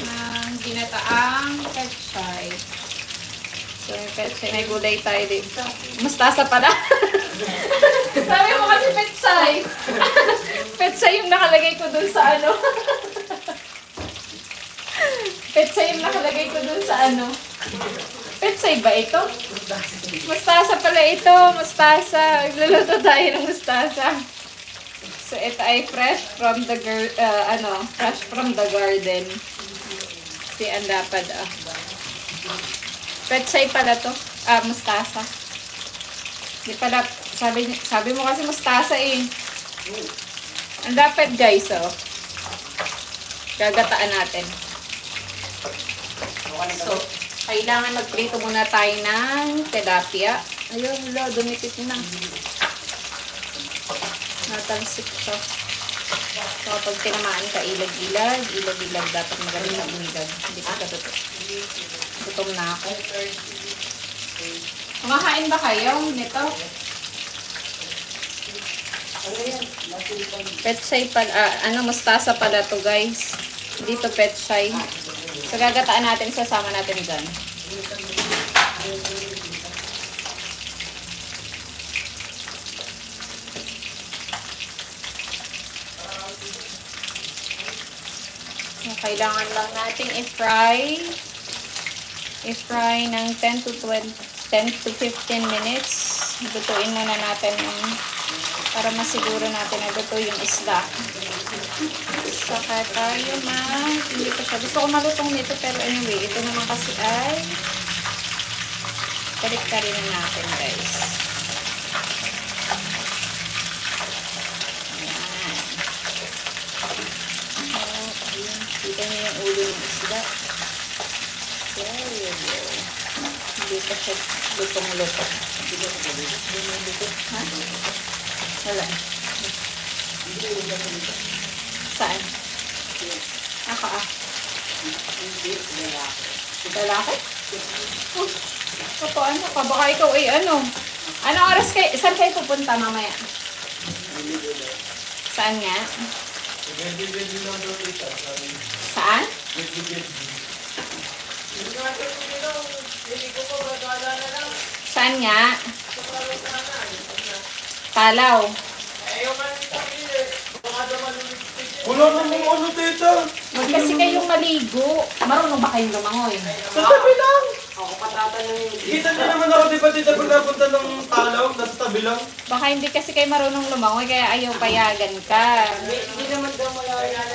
ng ginataang pechay. So, yung pechay, may gulay tayo dito. Mustasa pala. Sabi mo kasi pechay. Pechay yung nakalagay ko dun sa ano. Pechay yung nakalagay ko dun sa ano. Pechay ba ito? Mustasa pala ito. Mustasa. Luluto tayo ng mustasa. So, ito ay fresh from the garden. Si ang dapat Pechay pala to. Mustasa. Di pala, sabi mo kasi mustasa eh. Ang dapat guys, gagataan natin. So, kailangan magprito muna tayo ng tilapia. Ayun, dumipit na. Natalsik siya. So, kapag tinamaan ka, ilag-ilag. Ilag-ilag, dapat magaling na umilag. Hindi ka katutok. Gutom na ako. Kumakain ba kayo nito? Pechay pala, mustasa pala to guys. Dito pechay. So, gagataan natin, sasama natin dyan. So, kailangan lang natin i-fry ng 10 to 15 minutes. Lutuin muna natin yung para masiguro natin na luto yung isda. Saka tayo hindi pa siya. Gusto ko malutong nito pero anyway, ito naman kasi ay balik-tarin na natin guys. Ayan. Kita niyo yung ulo ng isda. There you go. Hindi pa siya lutong-lutong. Ha? Wala. Saan? Ako Lalaki? Ano ka? Baka ikaw ay ano? Anong oras kayo? Saan kayo pupunta mamaya? Saan nga? Saan? Saan nga? Palaw. Wala namang ano, tita. Huwag kasi kayong maligo. Marunong ba kayong lumangoy? Sa tabi lang. Kita niyo naman ako, di ba, tita, pag napunta ng talaw, nasa tabi lang. Baka hindi kasi kayo marunong lumangoy, kaya ayaw payagan ka. Hindi naman daw malala.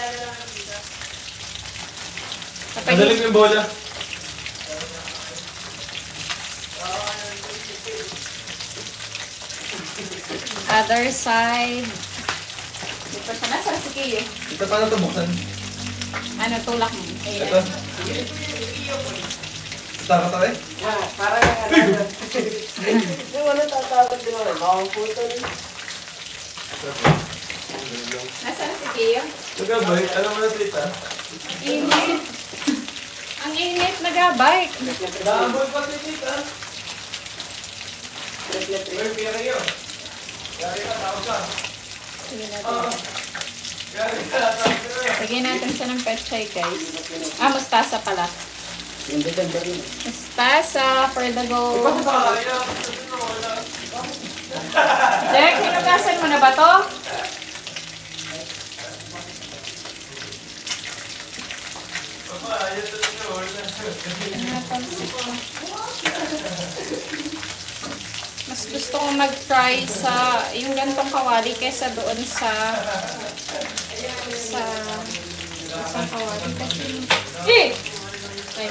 Nadaling yung bola. Other side. Dito siya. Nasaan si Kiyo? Ito, paano ito buksan? Ano, tulak mo? Ayan. Ito. Taka tayo? Para yung ano tatawag din naman, makaputo rin. Nasaan si Kiyo? Nagabay, alam mo na, tita? Init. Ang init, nag-bike. Naaboy pa si tita. Uy, pira kayo. Gari ka, tawag ka. Lagyan natin siya ng pechay, guys. Mustasa pala. Mustasa for the go. Jack, hinugasan mo na ba to? Mas gusto ko mag-fry sa yung gantong kawali kaysa doon sa kawali kasi ay,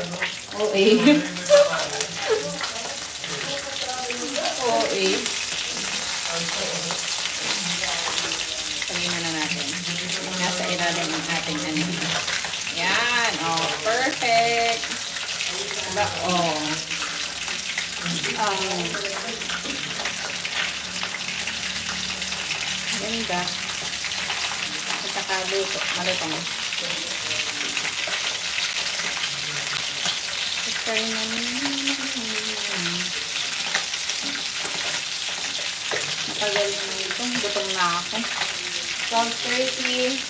Pagin na natin. Yung nasa ilalim ng ating ano. Yan. Perfect. Diba? Ganda. Pagkakaluto. Malutong. Try namin. Matagal naman ito. Gutom na ako. 12:30.